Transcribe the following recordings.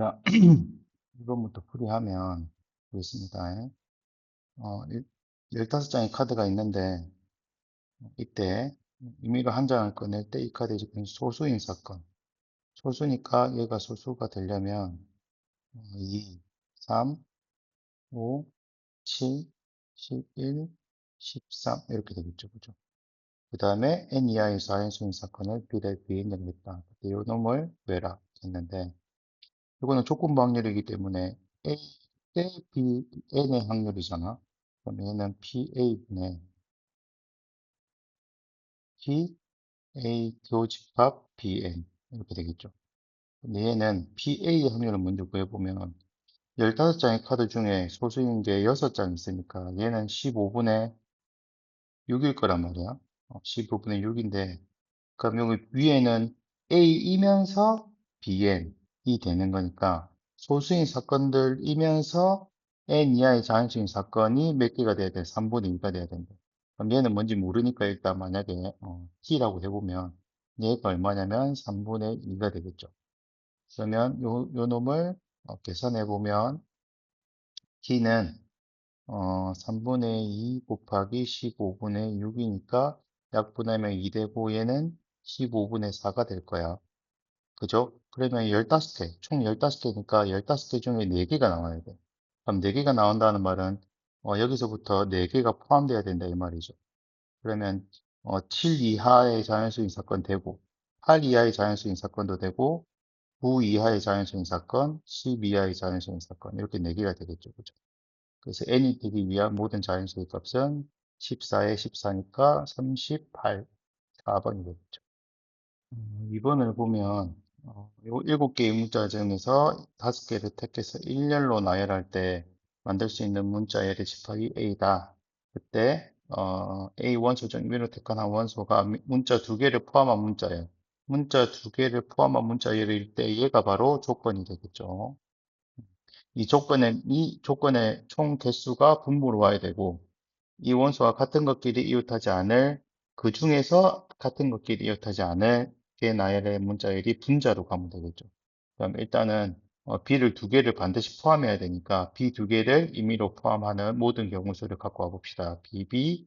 자, 1번부터 풀이하면 보겠습니다. 15장의 카드가 있는데, 이때 임의로 한 장을 꺼낼 때 이 카드에 적힌 소수인 사건. 소수니까 얘가 소수가 되려면 2, 3, 5, 7, 11, 13 이렇게 되겠죠. 그죠? 그 다음에 n 이하의 4인수인 사건을 B대 B인 연립다. 이 놈을 구해라 했는데, 이거는 조건부 확률이기 때문에 A 대 B, N의 확률이잖아. 그럼 얘는 PA분의 PA 교집합 BN 이렇게 되겠죠. 근데 얘는 PA의 확률을 먼저 구해보면 15장의 카드 중에 소수인 게 6장 있으니까 얘는 15분의 6일 거란 말이야. 15분의 6인데 그럼 여기 위에는 A이면서 BN이 되는 거니까 소수인 사건들이면서 N 이하의 자연수인 사건이 몇 개가 돼야 돼? 3분의 2가 돼야 된다. 그럼 얘는 뭔지 모르니까 일단 만약에 T라고 해보면 얘가 얼마냐면 3분의 2가 되겠죠. 그러면 요 놈을 계산해보면 T는 3분의 2 곱하기 15분의 6이니까 약분하면 2 되고 얘는 15분의 4가 될 거야. 그죠? 그러면 15개, 총 15개니까 15개 중에 4개가 나와야 돼. 그럼 4개가 나온다는 말은 여기서부터 4개가 포함돼야 된다 이 말이죠. 그러면 7 이하의 자연수인 사건 되고 8 이하의 자연수인 사건도 되고 9 이하의 자연수인 사건, 10 이하의 자연수인 사건 이렇게 4개가 되겠죠. 그죠? 그래서 n이 되기 위한 모든 자연수의 값은 14에 14니까 38, 4번이 되겠죠. 2번을 보면 요 7개의 문자 중에서 5개를 택해서 일렬로 나열할 때 만들 수 있는 문자열의 집합이 A다. 그때 A 원소 중 임의로 택한 한 원소가 문자 2개를 포함한 문자열. 문자 2개를 포함한 문자열일 때 얘가 바로 조건이 되겠죠. 이 조건의 총 개수가 분모로 와야 되고, 이 원소와 같은 것끼리 이웃하지 않을, 그 중에서 같은 것끼리 이웃하지 않을 개 나열의 문자열이 분자로 가면 되겠죠. 그럼 일단은 B를 2개를 반드시 포함해야 되니까 B 2개를 임의로 포함하는 모든 경우수를 갖고 와 봅시다. BB,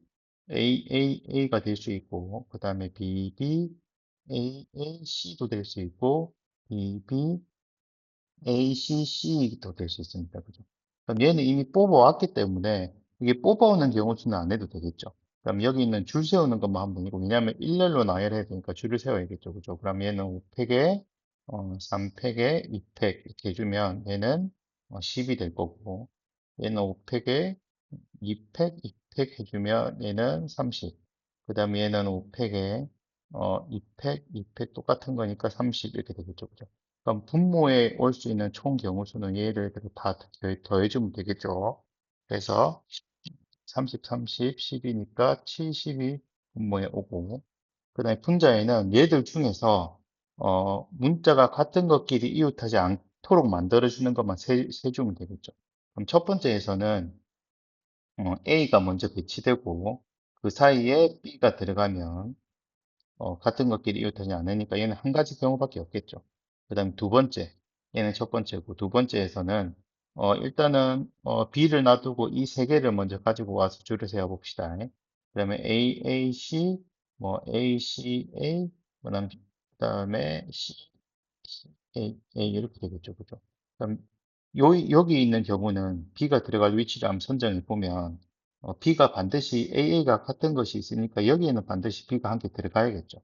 A가 될 수 있고, 그 다음에 BB, C도 될 수 있고, BB, ACC도 될 수 있습니다. 그죠? 그럼 얘는 이미 뽑아왔기 때문에 이게 뽑아오는 경우 수는 안 해도 되겠죠. 그럼 여기 있는 줄 세우는 것만 하면 되고, 왜냐하면 일렬로 나열해야 되니까 줄을 세워야겠죠. 그죠? 그럼 얘는 5팩에 3팩에 2팩 이렇게 해주면 얘는 10이 될 거고, 얘는 5팩에 2팩, 2팩 해주면 얘는 30. 그 다음에 얘는 5팩에 2팩, 2팩 똑같은 거니까 30 이렇게 되겠죠. 그죠? 그럼 분모에 올 수 있는 총 경우 수는 얘를 다 더해주면 되겠죠. 그래서 30, 30, 10이니까 70이 분모에 오고, 그 다음에 분자에는 얘들 중에서 문자가 같은 것끼리 이웃하지 않도록 만들어주는 것만 세주면 되겠죠. 그럼 첫 번째에서는 A가 먼저 배치되고 그 사이에 B가 들어가면 같은 것끼리 이웃하지 않으니까 얘는 한 가지 경우밖에 없겠죠. 그 다음에 두 번째, 얘는 첫 번째고 두 번째에서는 일단은 B를 놔두고 이 세 개를 먼저 가지고 와서 줄을 세워 봅시다. 그러면 AAC, 뭐 ACA, 그다음에 CAA 이렇게 되겠죠, 그죠? 그럼 여기 있는 경우는 B가 들어갈 위치를 한번 선정해 보면 B가 반드시 AA가 같은 것이 있으니까 여기에는 반드시 B가 함께 들어가야겠죠.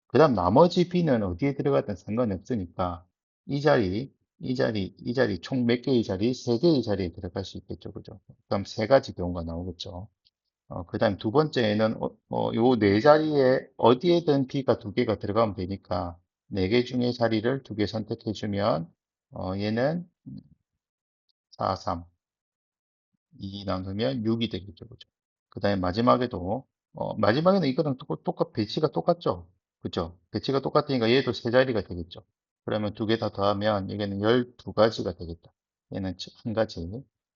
그 다음 나머지 B는 어디에 들어가든 상관이 없으니까 이 자리, 이 자리, 이 자리 총 몇 개의 자리? 세 개의 자리에 들어갈 수 있겠죠. 그죠? 그럼 세 가지 경우가 나오겠죠. 그 다음 두 번째에는 요 네 자리에 어디에든 B가 두 개가 들어가면 되니까 네 개 중에 자리를 두 개 선택해 주면 얘는 4, 3, 2 나누면 6이 되겠죠. 그죠? 그 다음에 마지막에는 이거랑 배치가 똑같죠. 그죠? 배치가 똑같으니까 얘도 세 자리가 되겠죠. 그러면 두 개 다 더하면 여기는 12가지가 되겠다. 얘는 한 가지.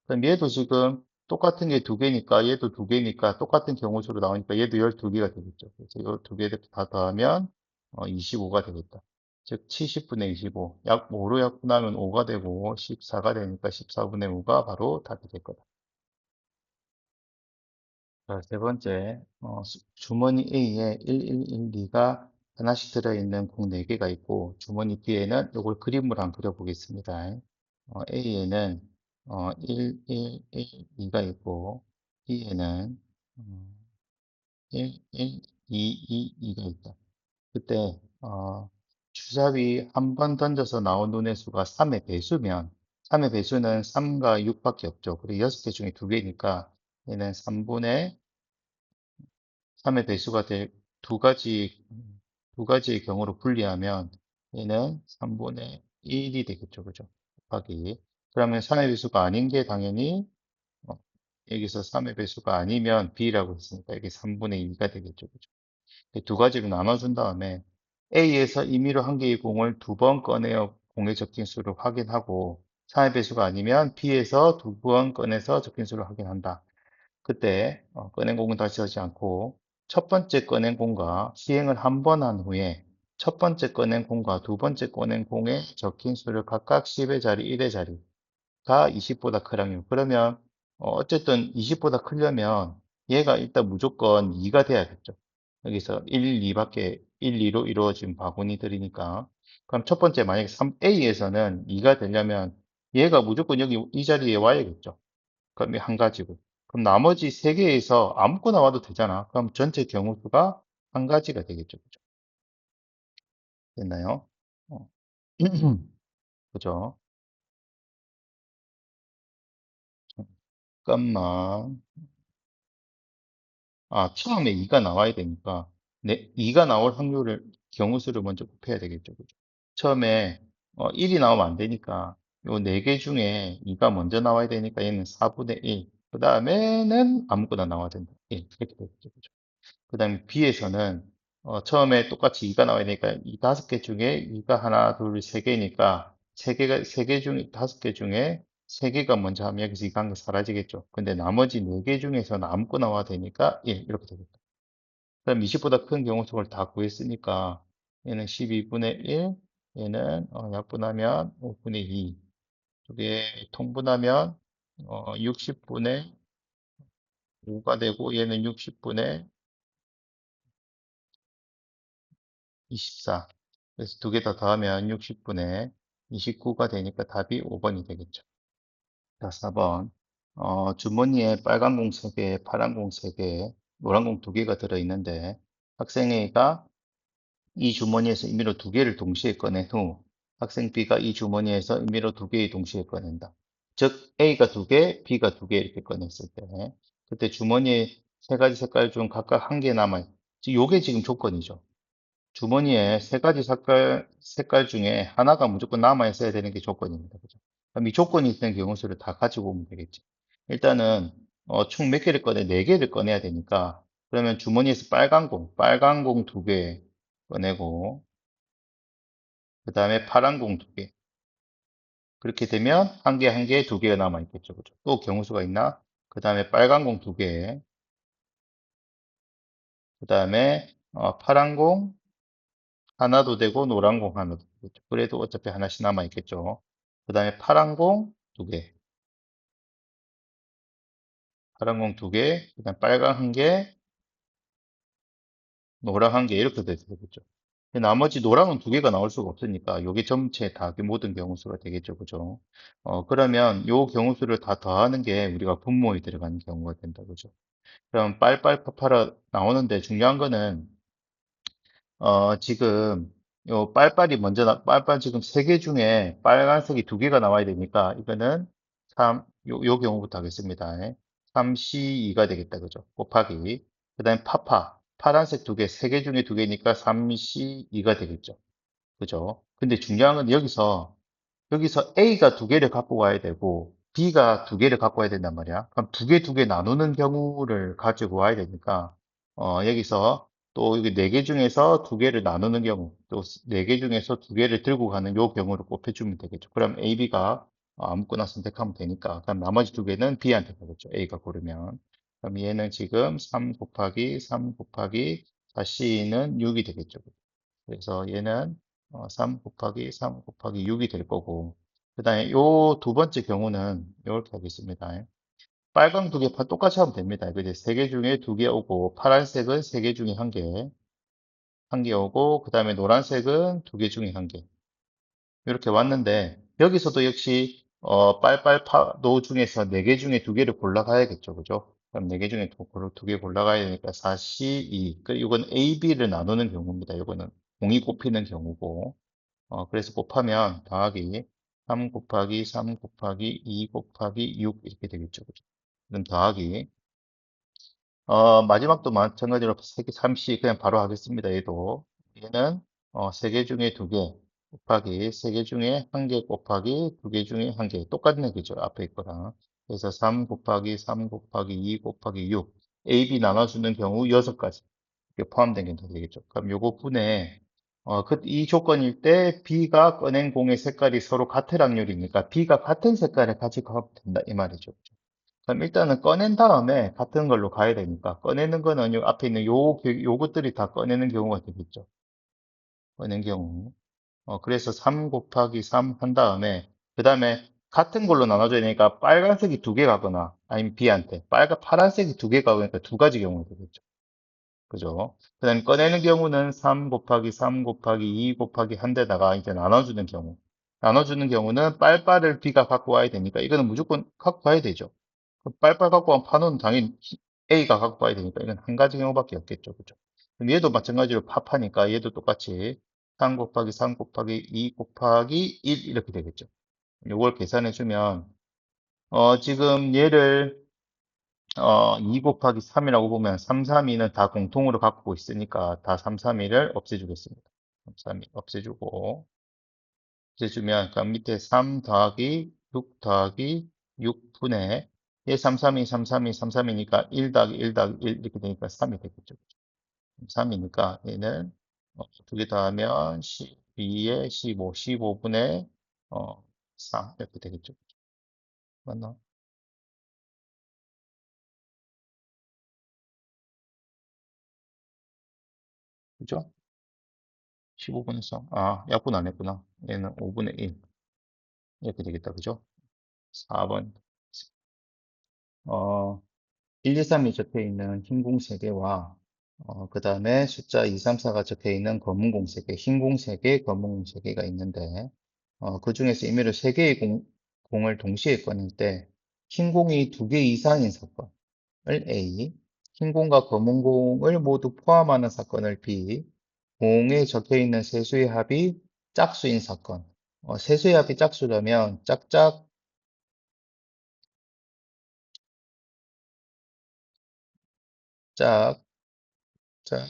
그럼 얘도 지금 똑같은 게 두 개니까 얘도 두 개니까 똑같은 경우수로 나오니까 얘도 12개가 되겠죠. 그래서 이 두 개를 다 더하면 25가 되겠다. 즉 70분의 25. 약 5로 약분하면 5가 되고 14가 되니까 14분의 5가 바로 답이 될 거다. 자, 세 번째, 주머니 A에 1112가 하나씩 들어있는 공 4개가 있고, 주머니 B에는 이걸 그림으로 한번 그려보겠습니다. A에는 1112가 있고, B에는 1122가 있다. 그때 주사위 한 번 던져서 나온 눈의 수가 3의 배수면 3의 배수는 3과 6밖에 없죠. 그리고 6개 중에 2개니까 얘는 3의 배수가 될 두 가지의 경우로 분리하면 얘는 3분의 1이 되겠죠. 그죠? 곱하기. 그러면 3의 배수가 아닌 게 당연히 어, 여기서 3의 배수가 아니면 B라고 했으니까 이게 3분의 2가 되겠죠. 그죠? 두 가지로 나눠준 다음에 A에서 임의로 한 개의 공을 두 번 꺼내어 공에 적힌 수를 확인하고 3의 배수가 아니면 B에서 두 번 꺼내서 적힌 수를 확인한다. 그때 꺼낸 공은 다시 하지 않고 첫 번째 꺼낸 공과 시행을 한 번 한 후에 첫 번째 꺼낸 공과 두 번째 꺼낸 공에 적힌 수를 각각 10의 자리, 1의 자리가 20보다 크라면 그러면 어쨌든 20보다 크려면 얘가 일단 무조건 2가 돼야겠죠. 여기서 1, 2밖에 1, 2로 이루어진 바구니들이니까 그럼 첫 번째 만약에 3A에서는 2가 되려면 얘가 무조건 여기 이 자리에 와야겠죠. 그럼 한 가지고. 그럼 나머지 세 개에서 아무거나 와도 되잖아. 그럼 전체 경우 수가 한 가지가 되겠죠. 그죠? 됐나요? 어. 그죠? 잠깐만. 처음에 2가 나와야 되니까, 2가 나올 경우 수를 먼저 곱해야 되겠죠. 그죠? 처음에 1이 나오면 안 되니까, 요 4개 중에 2가 먼저 나와야 되니까 얘는 4분의 1. 그 다음에는 아무거나 나와야 된다. 1. 이렇게 되겠죠. 그죠? 그 다음에 B에서는 처음에 똑같이 2가 나와야 되니까 이 5개 중에 2가 하나, 둘, 세 개니까 세 개 중에 5개 중에 3개가 먼저 하면 여기서 이 관계 사라지겠죠. 근데 나머지 4개 중에서는 아무거나 와야 되니까 1 이렇게 되겠다. 그럼 20보다 큰 경우 수를 다 구했으니까 얘는 12분의 1, 얘는 약분하면 5분의 2, 두개 통분하면 60분의 5가 되고 얘는 60분의 24. 그래서 두 개 더 더하면 60분의 29가 되니까 답이 5번이 되겠죠. 자, 4번. 주머니에 빨간 공 3개, 파란 공 3개, 노란 공 2개가 들어있는데 학생 A가 이 주머니에서 임의로 2개를 동시에 꺼낸 후 학생 B가 이 주머니에서 임의로 2개의 동시에 꺼낸다. 즉 A가 2개, B가 2개 이렇게 꺼냈을 때 그때 주머니에 세 가지 색깔 중 각각 한 개 남아요. 요게 지금 조건이죠. 주머니에 세 가지 색깔 중에 하나가 무조건 남아 있어야 되는 게 조건입니다. 그죠? 그럼 이 조건이 있는 경우 수를 다 가지고 오면 되겠지. 일단은 총 몇 개를 꺼내? 네 개를 꺼내야 되니까 그러면 주머니에서 빨간 공 두 개 꺼내고 그 다음에 파란 공 두 개. 그렇게 되면 한 개, 한 개, 두 개가 남아 있겠죠. 그죠? 또 경우 수가 있나? 그 다음에 빨간 공 두 개. 그 다음에 파란 공 하나도 되고 노란 공 하나도 되겠죠. 그래도 어차피 하나씩 남아 있겠죠. 그 다음에 파란 공 두 개, 파란 공 두 개, 그 다음 빨간 한 개, 노란 한 개 이렇게 되겠죠. 나머지 노란은 두 개가 나올 수가 없으니까 요게 전체 다 모든 경우 수가 되겠죠. 그죠? 그러면 요 경우 수를 다 더하는 게 우리가 분모에 들어가는 경우가 된다. 그죠? 그럼 빨빨파파라 나오는데 중요한 거는 지금 요 빨빨 지금 세 개 중에 빨간색이 두 개가 나와야 되니까 이거는 요 경우부터 하겠습니다. 3C2가 되겠다. 그죠? 곱하기. 그 다음에 파란색 두 개, 세 개 중에 두 개니까 3C2가 되겠죠. 그죠? 근데 중요한 건 여기서 A가 두 개를 갖고 와야 되고 B가 두 개를 갖고 와야 된단 말이야. 그럼 두 개 나누는 경우를 가지고 와야 되니까 여기서 또 여기 네 개 중에서 두 개를 나누는 경우 또 네 개 중에서 두 개를 들고 가는 요 경우를 곱해주면 되겠죠. 그럼 A, B가 아무거나 선택하면 되니까 그럼 나머지 두 개는 B한테 가겠죠. A가 고르면. 그럼 얘는 지금 3 곱하기 4C는 6이 되겠죠. 그래서 얘는 3 곱하기 3 곱하기 6이 될 거고, 그 다음에 요 두 번째 경우는 이렇게 하겠습니다. 빨강 두 개 똑같이 하면 됩니다. 그지? 세 개 중에 두 개 오고, 파란색은 세 개 중에 한 개 오고, 그 다음에 노란색은 두 개 중에 한 개. 이렇게 왔는데, 여기서도 역시, 빨빨파도 중에서 네 개 중에 두 개를 골라가야겠죠. 그죠? 그럼 네 개 중에 두 개 골라가야 되니까 4C2. 이건 A, B를 나누는 경우입니다. 이거는 공이 꼽히는 경우고. 그래서 곱하면 더하기 3 곱하기 3 곱하기 2 곱하기 6 이렇게 되겠죠. 그죠? 그럼 더하기 마지막도 마찬가지로 3개, 3씩 그냥 바로 하겠습니다. 얘는 3개 중에 2개 곱하기 3개 중에 1개 곱하기 2개 중에 1개 똑같네. 그죠? 앞에 있거랑. 그래서 3 곱하기 3 곱하기 2 곱하기 6 A, B 나눠주는 경우 6가지 이렇게 포함된 게 되겠죠. 그럼 요거 분에 이 조건일 때 B가 꺼낸 공의 색깔이 서로 같을 확률이니까 B가 같은 색깔을 가지고 가면 된다 이 말이죠. 그럼 일단은 꺼낸 다음에 같은 걸로 가야 되니까 꺼내는 거는 요 앞에 있는 요것들이 다 꺼내는 경우가 되겠죠. 꺼낸 경우. 그래서 3 곱하기 3 한 다음에 그 다음에 같은 걸로 나눠줘야 되니까 빨간색이 두 개 가거나 아니면 B한테 파란색이 두 개 가거니까 두 가지 경우가 되겠죠. 그죠? 그 다음에 꺼내는 경우는 3 곱하기 3 곱하기 2 곱하기 한 데다가 이제 나눠주는 경우. 나눠주는 경우는 빨빨을 B가 갖고 와야 되니까 이거는 무조건 갖고 가야 되죠. 빨빨 갖고 온 파는 당연히 A가 갖고 와야 되니까 이건 한 가지 경우밖에 없겠죠. 그죠? 그럼 얘도 마찬가지로 파파니까 얘도 똑같이 3 곱하기 3 곱하기 2 곱하기 1 이렇게 되겠죠. 이걸 계산해 주면 지금 얘를 2 곱하기 3이라고 보면 3, 3, 2는 다 공통으로 갖고 있으니까 다 3, 3, 2를 없애주겠습니다. 3, 3, 2 없애주고 없애주면 그 밑에 3 더하기 6 더하기 6분의 얘 3, 3, 2, 3, 3, 2, 3, 3이니까 1 더하기 1 더하기 1 이렇게 되니까 3이 되겠죠. 3이니까 얘는 두 개 더하면 12에 15, 15분의 4 이렇게 되겠죠. 맞나? 그죠? 15분의 4. 약분 안 했구나. 얘는 5분의 1. 이렇게 되겠다. 그죠? 4번. 1, 2, 3이 적혀 있는 흰 공 3개와, 그 다음에 숫자 2, 3, 4가 적혀 있는 검은 공 3개, 흰 공 3개, 검은 공 3개가 있는데, 그 중에서 임의로 3개의 공을 동시에 꺼낼 때, 흰 공이 2개 이상인 사건을 A, 흰 공과 검은 공을 모두 포함하는 사건을 B, 공에 적혀 있는 세수의 합이 짝수인 사건. 세수의 합이 짝수라면 짝짝 짝, 짝,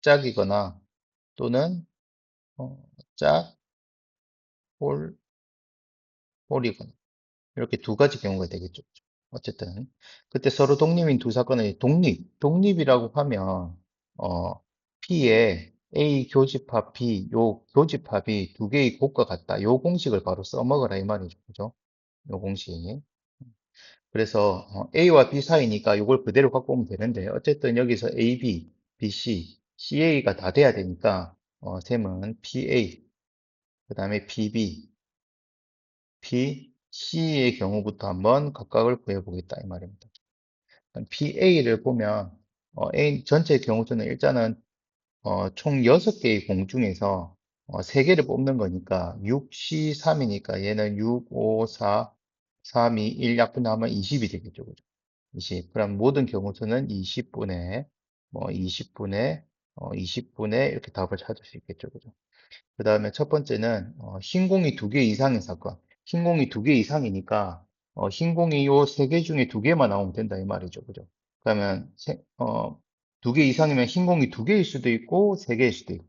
짝이거나 또는 어, 짝, 홀, 홀이거나 이렇게 두 가지 경우가 되겠죠. 어쨌든 그때 서로 독립인 두 사건의 독립이라고 하면 어, P에 A 교집합 B, 요 교집합이 두 개의 곱과 같다. 요 공식을 바로 써먹으라 이 말이죠. 그죠? 요 공식. 그래서 A와 B 사이니까 이걸 그대로 갖고 오면 되는데 어쨌든 여기서 AB, BC, CA가 다 돼야 되니까 셈은 PA, 그 다음에 PB, PC의 경우부터 한번 각각을 구해보겠다 이 말입니다. PA를 보면 A 전체 경우수는 일단은 총 6개의 공 중에서 3개를 뽑는 거니까 6C3이니까 얘는 6, 5, 4, 3, 2, 1 약분하면 20이 되겠죠. 그죠? 20. 그럼 모든 경우수는 20분의, 20분의, 20분의 이렇게 답을 찾을 수 있겠죠. 그죠? 그 다음에 첫 번째는, 흰공이 두 개 이상인 사건. 흰공이 두 개 이상이니까, 흰공이 요 세 개 중에 두 개만 나오면 된다, 이 말이죠. 그죠? 그러면, 두 개 이상이면 흰공이 두 개일 수도 있고, 세 개일 수도 있고.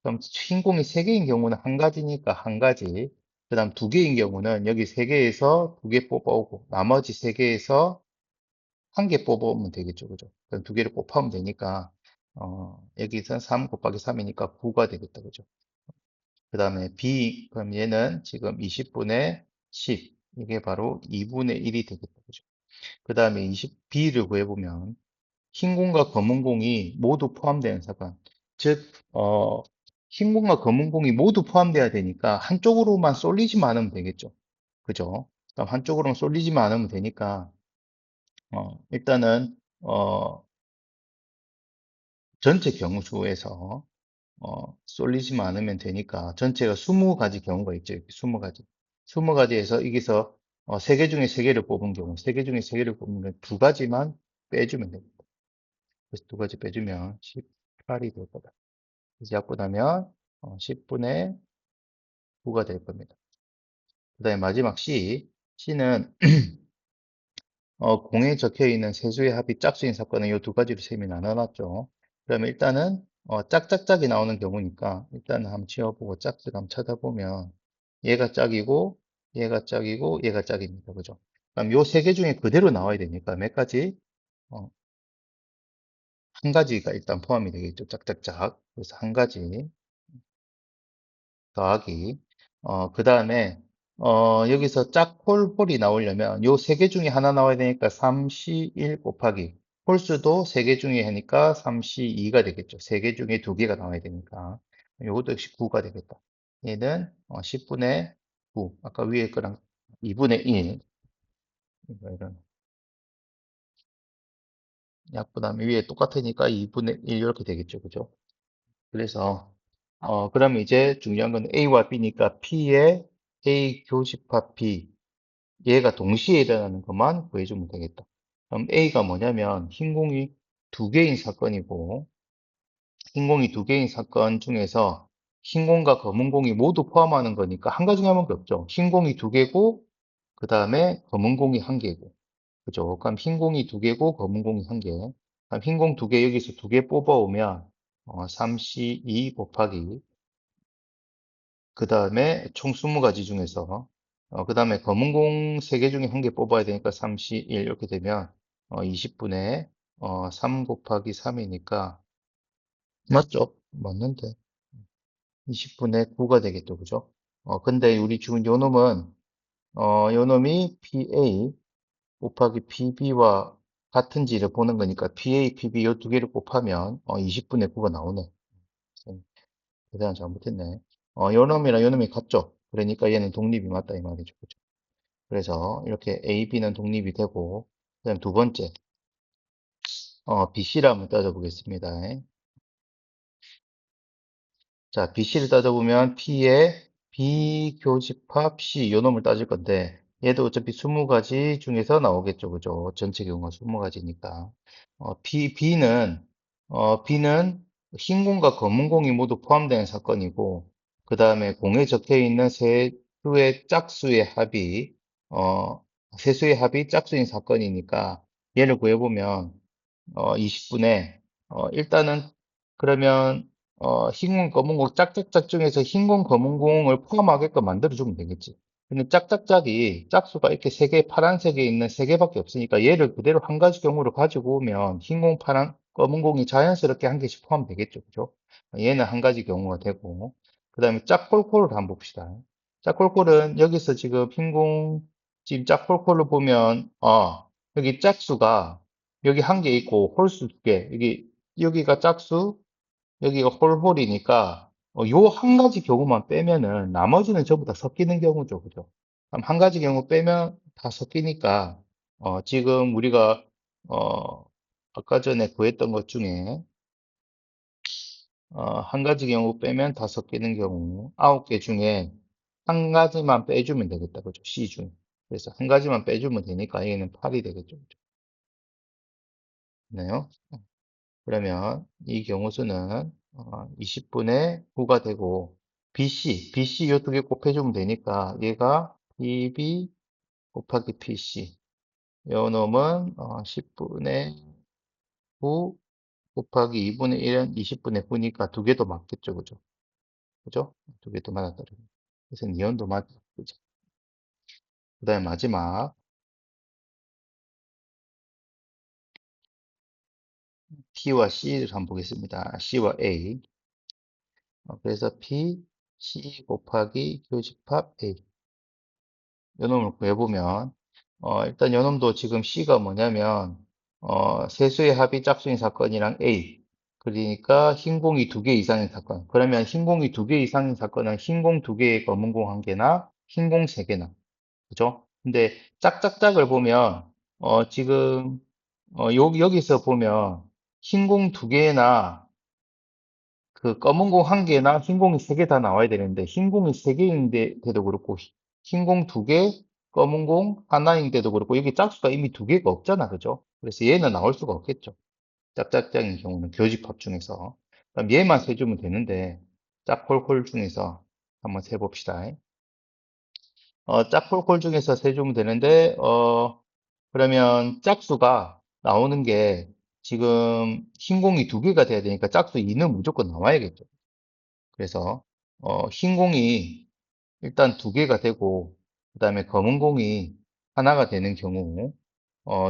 그럼 흰공이 세 개인 경우는 한 가지니까 한 가지. 그 다음 두 개인 경우는 여기 세 개에서 두 개 뽑아오고, 나머지 세 개에서 한 개 뽑아오면 되겠죠. 그죠? 그럼 두 개를 곱하면 되니까, 여기서 3 곱하기 3이니까 9가 되겠다. 그죠? 그 다음에 B, 그럼 얘는 지금 20분의 10. 이게 바로 2분의 1이 되겠다. 그죠? 그 다음에 B를 구해보면, 흰 공과 검은 공이 모두 포함되는 사건. 즉, 흰 공과 검은 공이 모두 포함돼야 되니까 한쪽으로만 쏠리지만 않으면 되겠죠. 그죠? 그럼 한쪽으로만 쏠리지만 않으면 되니까 일단은 전체 경우수에서 쏠리지만 않으면 되니까 전체가 20가지 경우가 있죠. 이렇게 20가지. 20가지에서 여기서 3개 중에 3개를 뽑은 경우, 3개 중에 3개를 뽑으면 2가지만 빼주면 됩니다. 그래서 2가지 빼주면 18이 될 거다. 그래서 약분하면 10분의 9가 될 겁니다. 그 다음에 마지막 C. C는 공에 적혀 있는 세수의 합이 짝수인 사건은 이 2가지로 셈이 나눠놨죠. 그러면 일단은 짝짝짝이 나오는 경우니까 일단은 한번 지워보고 짝수를 한번 찾아보면 얘가 짝이고 얘가 짝이고 얘가 짝입니다. 그죠? 그럼 요 3개 중에 그대로 나와야 되니까 몇 가지? 어, 한 가지가 일단 포함이 되겠죠. 짝짝짝. 그래서 한 가지 더하기. 그 다음에, 여기서 짝홀홀이 나오려면 요 3개 중에 하나 나와야 되니까 3C1 곱하기. 홀수도 3개 중에 하니까 3C2가 되겠죠. 3개 중에 2개가 나와야 되니까. 요것도 역시 9가 되겠다. 얘는 10분의 9. 아까 위에 거랑 2분의 1. 이런 약분하면 위에 똑같으니까 2분의 1 이렇게 되겠죠. 그죠? 그래서 그러면 이제 중요한 건 A와 B니까 P의 A 교집합 B 얘가 동시에 일어나는 것만 구해주면 되겠다. 그럼 A가 뭐냐면 흰공이 2개인 사건이고 흰공이 2개인 사건 중에서 흰공과 검은공이 모두 포함하는 거니까 한 가지 하면 없죠. 흰공이 2개고 그 다음에 검은공이 1개고 그죠? 그럼 흰공이 2개고 검은공이 1개. 그럼 흰공 2개 여기서 2개 뽑아오면 3C2 곱하기 그 다음에 총 20가지 중에서 그 다음에 검은 공 3개 중에 1개 뽑아야 되니까 3C1 이렇게 되면 20분의 3 곱하기 3이니까 맞죠? 맞는데 20분의 9가 되겠죠. 그죠? 근데 우리 지금 요 놈은 요 놈이 PA 곱하기 PB와 같은지를 보는 거니까 PA, PB 요 두 개를 곱하면 20분의 9가 나오네. 대단한 잘못했네. 요 놈이랑 요 놈이 같죠? 그러니까 얘는 독립이 맞다 이 말이죠. 그죠? 그래서 이렇게 A, B는 독립이 되고, 그다음 두 번째, BC를 한번 따져보겠습니다. 자, BC를 따져보면 P의 비교집합 C 요 놈을 따질 건데, 얘도 어차피 20가지 중에서 나오겠죠. 그죠? 전체 경우가 20가지니까. B는 흰 공과 검은 공이 모두 포함되는 사건이고, 그 다음에 공에 적혀 있는 짝수의 합이, 어, 세수의 합이 짝수인 사건이니까, 얘를 구해보면, 20분에, 일단은, 그러면, 흰공, 검은공 짝짝짝 중에서 흰공, 검은공을 포함하게끔 만들어주면 되겠지. 근데 짝짝짝이 짝수가 이렇게 세 개, 파란색에 있는 세 개밖에 없으니까 얘를 그대로 한 가지 경우로 가지고 오면 흰공, 파란, 검은공이 자연스럽게 한 개씩 포함되겠죠. 그죠? 얘는 한 가지 경우가 되고, 그 다음에 짝콜콜을 한번 봅시다. 짝콜콜은 여기서 지금 흰공, 지금 짝콜콜을 보면, 여기 짝수가 여기 한 개 있고 홀수 두 개, 여기가 짝수, 여기가 홀홀이니까 요 한 가지 경우만 빼면은 나머지는 전부 다 섞이는 경우죠. 그죠? 그럼 한 가지 경우 빼면 다 섞이니까 지금 우리가 어, 아까 전에 구했던 것 중에 한 가지 경우 빼면 다 섞이는 경우 9개 중에 한 가지만 빼주면 되겠다. 그죠? C 중. 그래서 한 가지만 빼주면 되니까 얘는 8이 되겠죠. 그죠? 네요. 그러면 이 경우 수는 20분의 9가 되고 BC 요 두 개 곱해주면 되니까 얘가 PB 곱하기 PC 요 놈은 10분의 9 곱하기 2분의 1은 20분의 9니까 두 개도 맞겠죠. 그죠? 그죠? 두 개도 맞았다. 그래서 니온도 맞죠. 그죠? 그 다음에 마지막 T와 C를 한번 보겠습니다. C와 A 그래서 P, C 곱하기 교집합 A 요놈을 구해보면, 일단 요놈도 지금 C가 뭐냐면, 세수의 합이 짝수인 사건이랑 A, 그러니까 흰 공이 두 개 이상인 사건. 그러면 흰 공이 두 개 이상인 사건은 흰 공 두 개에 검은 공 한 개나 흰 공 세 개나. 그죠? 근데 짝짝짝을 보면 지금 여기서 보면 흰 공 두 개나 그 검은 공 한 개나 흰 공이 세 개 다 나와야 되는데 흰 공이 세 개인데도 그렇고 흰 공 두 개, 검은 공 하나인데도 그렇고 여기 짝수가 이미 두 개가 없잖아. 그죠? 그래서 얘는 나올 수가 없겠죠. 짝짝짝인 경우는 교집합 중에서. 그럼 얘만 세주면 되는데 짝콜콜 중에서 한번 세봅시다. 짝콜콜 중에서 세주면 되는데 그러면 짝수가 나오는 게 지금 흰 공이 두 개가 돼야 되니까 짝수 2는 무조건 나와야겠죠. 그래서 흰 공이 일단 두 개가 되고 그 다음에 검은 공이 하나가 되는 경우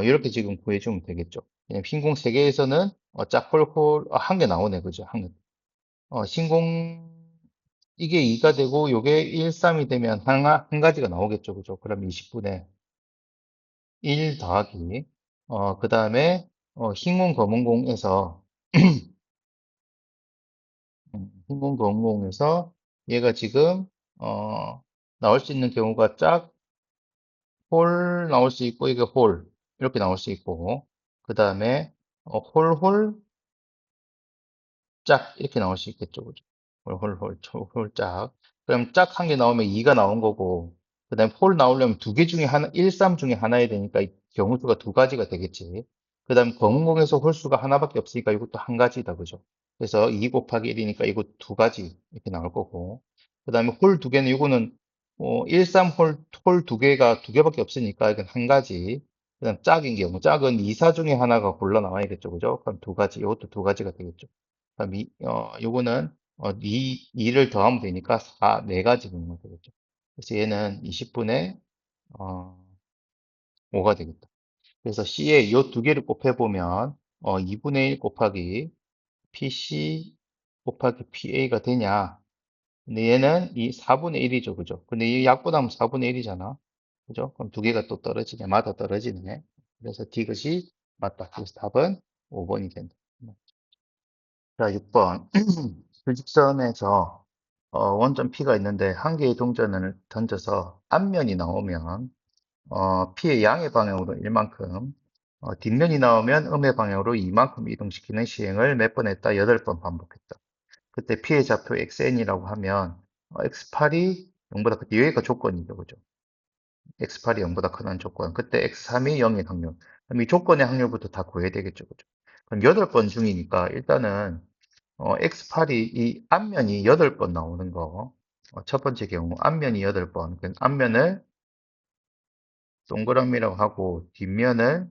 이렇게 지금 구해주면 되겠죠. 왜냐면 흰 공 세 개에서는 짝콜콜 한 개 나오네, 그죠? 한 개. 흰공 이게 2가 되고 요게 1, 3이 되면 한 가지가 나오겠죠, 그죠? 그럼 20분의 1 더하기 그 다음에 흰공 검은공에서 흰공 검은공에서 얘가 지금 나올 수 있는 경우가 홀 나올 수 있고 이게 홀 이렇게 나올 수 있고 그 다음에 홀홀 짝 이렇게 나올 수 있겠죠, 그죠? 홀홀홀 홀짝. 그럼 짝 한 개 나오면 2가 나온 거고 그다음에 홀 나오려면 두 개 중에 하나 1, 3 중에 하나야 되니까 경우수가 두 가지가 되겠지. 그다음 검은공에서 홀수가 하나밖에 없으니까 이것도 한 가지다, 그죠? 그래서 2 곱하기 1이니까 이거 두 가지 이렇게 나올 거고 그다음에 홀 두 개는 이거는 1, 3 홀 두 개가 두 개밖에 없으니까 이건 한 가지. 그다음 짝인 경우 짝은 2, 4 중에 하나가 골라 나와야겠죠, 그죠? 그럼 두 가지 이것도 두 가지가 되겠죠. 그럼 요거는 2를 더하면 되니까 4, 네 가지 분모가 되겠죠. 그래서 얘는 20분의 5가 되겠다. 그래서 C에 요 두 개를 곱해보면 2분의 1 곱하기 PC 곱하기 PA가 되냐? 근데 얘는 이 4분의 1이죠, 그죠? 근데 이 약분하면 4분의 1이잖아. 그죠? 그럼 두 개가 또 떨어지네. 맞아 떨어지네. 그래서 디귿이 맞다. 그래서 답은 5번이 된다. 자, 6번. 불직선에서 원점 P가 있는데 한 개의 동전을 던져서 앞면이 나오면 P의 양의 방향으로 1만큼, 뒷면이 나오면 음의 방향으로 2만큼 이동시키는 시행을 몇 번 했다? 8번 반복했다. 그때 P의 좌표 XN이라고 하면 X8이 0보다 크다. 여기가 조건이죠. 그죠? X8이 0보다 크다는 조건. 그때 X3이 0의 확률. 그럼 이 조건의 확률부터 다 구해야 되겠죠. 그죠? 그럼 8번 중이니까 일단은 X8이 이 앞면이 8번 나오는 거. 첫 번째 경우 앞면이 8번. 그 앞면을 동그라미라고 하고 뒷면을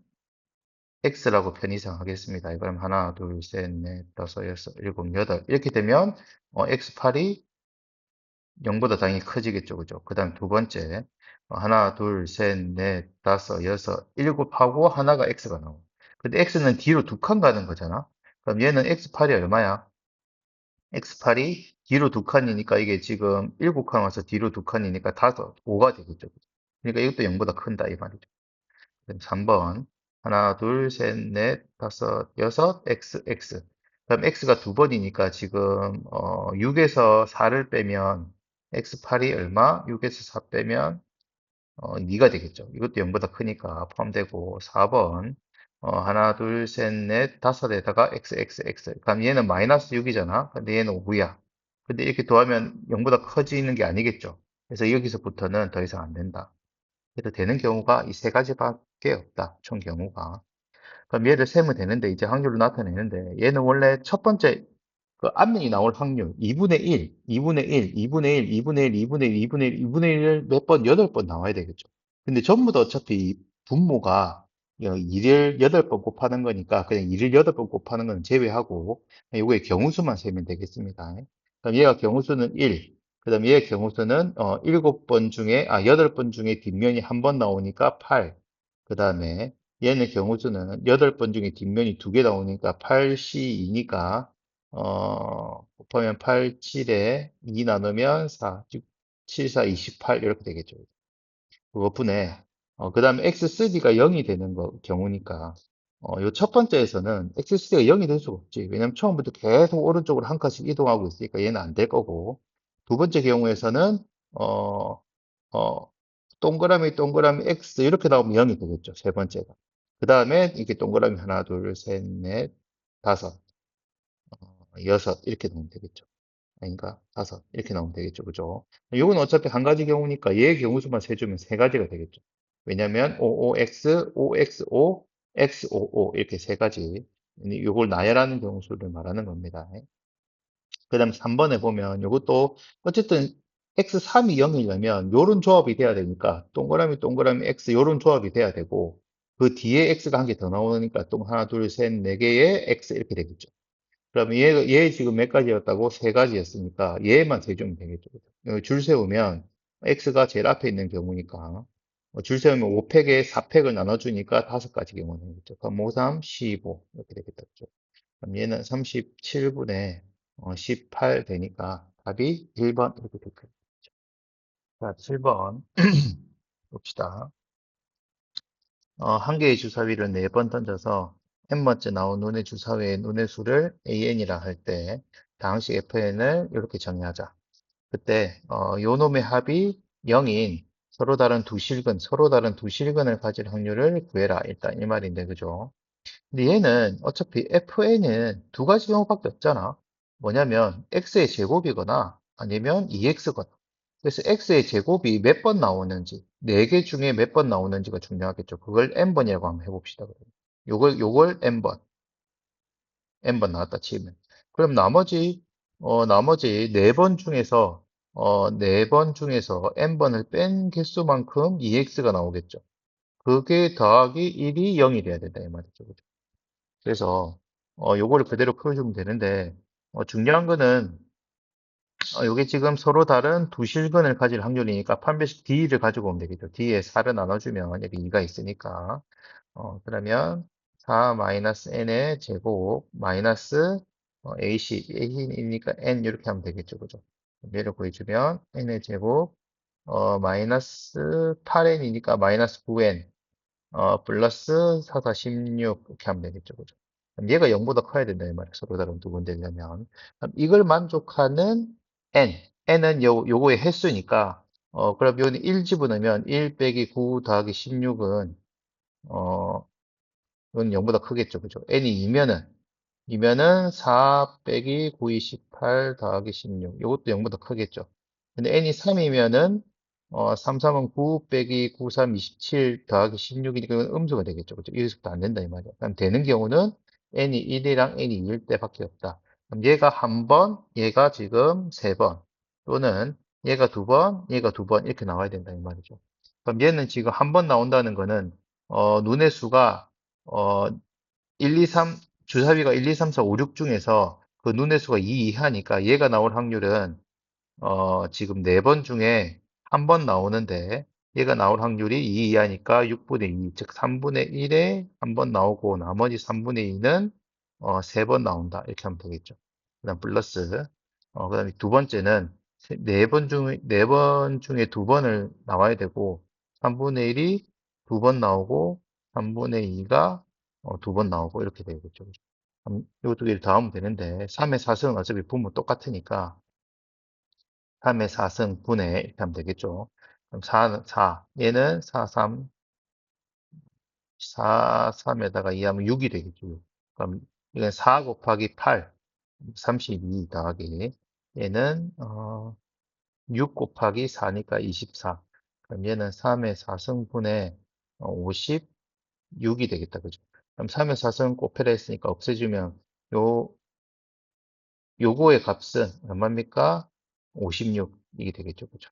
X라고 편의상 하겠습니다. 그럼 하나, 둘, 셋, 넷, 다섯, 여섯, 일곱, 여덟. 이렇게 되면 X8이 0보다 당연히 커지겠죠. 그죠? 그 다음 두 번째 하나, 둘, 셋, 넷, 다섯, 여섯, 일곱 하고 하나가 X가 나오고. 근데 X는 뒤로 두 칸 가는 거잖아. 그럼 얘는 X8이 얼마야? X8이 뒤로 두 칸이니까 이게 지금 7칸 와서 뒤로 두 칸이니까 5가 되겠죠. 그러니까 이것도 0보다 큰다 이 말이죠. 그럼 3번 하나 둘 셋 넷 다섯 여섯 X 그럼 X가 두 번이니까 지금 6에서 4를 빼면 X8이 얼마? 6에서 4 빼면 2가 되겠죠. 이것도 0보다 크니까 포함되고 4번 하나 둘 셋 넷 다섯에다가 XX 그럼 얘는 마이너스 6이잖아. 근데 얘는 5야. 근데 이렇게 더하면 0보다 커지는 게 아니겠죠. 그래서 여기서부터는 더 이상 안 된다. 그래도 되는 경우가 이 세 가지밖에 없다. 총 경우가. 그럼 얘를 세면 되는데 이제 확률로 나타내는데 얘는 원래 첫 번째 그 앞면이 나올 확률 2분의 1, 2분의 1, 2분의 1, 2분의 1, 2분의 1, 2분의 1, 2분의 1을 몇 번, 8번 나와야 되겠죠. 근데 전부 다 어차피 분모가 1을 8번 곱하는 거니까 그냥 1을 8번 곱하는 건 제외하고 요거의 경우수만 세면 되겠습니다. 그럼 얘가 경우수는 1, 그 다음에 얘의 경우수는 7번 중에, 8번 중에 뒷면이 한 번 나오니까 8, 그 다음에 얘는 경우수는 8번 중에 뒷면이 두 개 나오니까 8C2니까 곱하면 8, 7에 2 나누면 4, 7, 4, 28 이렇게 되겠죠. 그것뿐에 그 다음에 X3가 0이 되는 경우니까 요 첫 번째에서는 xC가 0이 될 수가 없지. 왜냐면 처음부터 계속 오른쪽으로 한 칸씩 이동하고 있으니까 얘는 안 될 거고. 두 번째 경우에서는, 어, 어, 동그라미, 동그라미, x 이렇게 나오면 0이 되겠죠. 세 번째가. 그 다음에 이게 동그라미 하나, 둘, 셋, 넷, 다섯, 여섯 이렇게 나오면 되겠죠. 아닌가? 다섯 이렇게 나오면 되겠죠. 그죠? 이건 어차피 한 가지 경우니까 얘 경우수만 세주면 세 가지가 되겠죠. 왜냐면 55x, 5xo, xoo 이렇게 세 가지. 이걸 나열하는 경우수를 말하는 겁니다. 그 다음 3번에 보면 이것도 어쨌든 x3이 0이려면 요런 조합이 돼야 되니까 동그라미 동그라미 x 요런 조합이 돼야 되고 그 뒤에 x가 한 개 더 나오니까 또 하나 둘 셋 네 개의 x 이렇게 되겠죠. 그럼 얘 지금 몇 가지였다고? 세 가지였으니까 얘만 세주면 되겠죠. 여기 줄 세우면 x가 제일 앞에 있는 경우니까 줄 세우면 5팩에 4팩을 나눠주니까 다섯 가지 경우는 되겠죠. 그럼 5, 3, 15 이렇게 되겠다. 그죠? 그럼 얘는 37분의 18 되니까 답이 1번 이렇게 될 거예요. 자, 7번 봅시다. 한 개의 주사위를 4번 던져서 n번째 나온 눈의 주사위의 눈의 수를 an이라 할 때 당식 fn을 이렇게 정의하자. 그때 요 놈의 합이 0인 서로 다른 두 실근을 가질 확률을 구해라. 일단 이 말인데 그죠? 근데 얘는 어차피 fn은 두 가지 경우밖에 없잖아. 뭐냐면 x의 제곱이거나 아니면 2x거나. 그래서 x의 제곱이 몇 번 나오는지, 4개 중에 몇 번 나오는지가 중요하겠죠. 그걸 n번이라고 한번 해봅시다. 요걸 n번 나왔다 치면. 그럼 나머지 4번 중에서, 4번 중에서 n번을 뺀 개수만큼 2x가 나오겠죠. 그게 더하기 1이 0이 돼야 된다, 이 말이죠. 그죠? 그래서 요거를 그대로 풀어주면 되는데 중요한 거는 요게 지금 서로 다른 두 실근을 가질 확률이니까 판별식 D를 가지고 오면 되겠죠. D에 4를 나눠주면 여기 2가 있으니까 그러면 4 마이너스 n의 제곱 마이너스 A이니까 n 이렇게 하면 되겠죠. 그죠? 얘를 구해주면 n의 제곱 마이너스 8n이니까 마이너스 9n 플러스 4, 4, 16 이렇게 하면 되겠죠. 그죠? 그럼 얘가 0보다 커야 된다, 이 말이야. 서로 다른 두 군데려면. 그럼 이걸 만족하는 n. n은 요거의 횟수니까, 그럼 요는 1 집어넣으면 1 빼기 9 더하기 16은, 이건 0보다 크겠죠. 그죠? n이 2면은 4 빼기 9, 28 더하기 16. 이것도 0보다 크겠죠. 근데 n이 3이면은 3, 3은 9 빼기 9, 3, 27 더하기 16이니까 이건 음수가 되겠죠. 그죠? 여기서부터 안 된다 이 말이야. 그럼 되는 경우는 n이 1이랑 n이 2일 때밖에 없다. 그럼 얘가 한 번, 얘가 지금 세 번, 또는 얘가 두 번, 얘가 두 번 이렇게 나와야 된다 이 말이죠. 그럼 얘는 지금 한 번 나온다는 거는 눈의 수가 어, 1, 2, 3, 주사위가 1, 2, 3, 4, 5, 6 중에서 그 눈의 수가 2 이하니까 얘가 나올 확률은 지금 4번 중에 한 번 나오는데 얘가 나올 확률이 2 이하니까 6분의 2, 즉 3분의 1에 한 번 나오고 나머지 3분의 2는 3번 나온다. 이렇게 하면 되겠죠. 그 다음 플러스 그 다음에 두 번째는 4번 중에 두 번을 나와야 되고 3분의 1이 두 번 나오고 3분의 2가 두 번 나오고 이렇게 되겠죠. 이 두 개를 더하면 되는데 3의 4승은 어차피 분모 똑같으니까 3의 4승 분의 이렇게 하면 되겠죠. 그럼 4, 얘는 4, 3, 4, 3에다가 2하면 6이 되겠죠. 그럼 이건 4 곱하기 8, 32 더하기 얘는 6 곱하기 4니까 24. 그럼 얘는 3의 4승분의 56이 되겠다. 그죠? 그럼 3의 4승 곱해라 했으니까 없애주면 요 요거의 값은 얼마입니까? 56 이게 되겠죠. 그죠?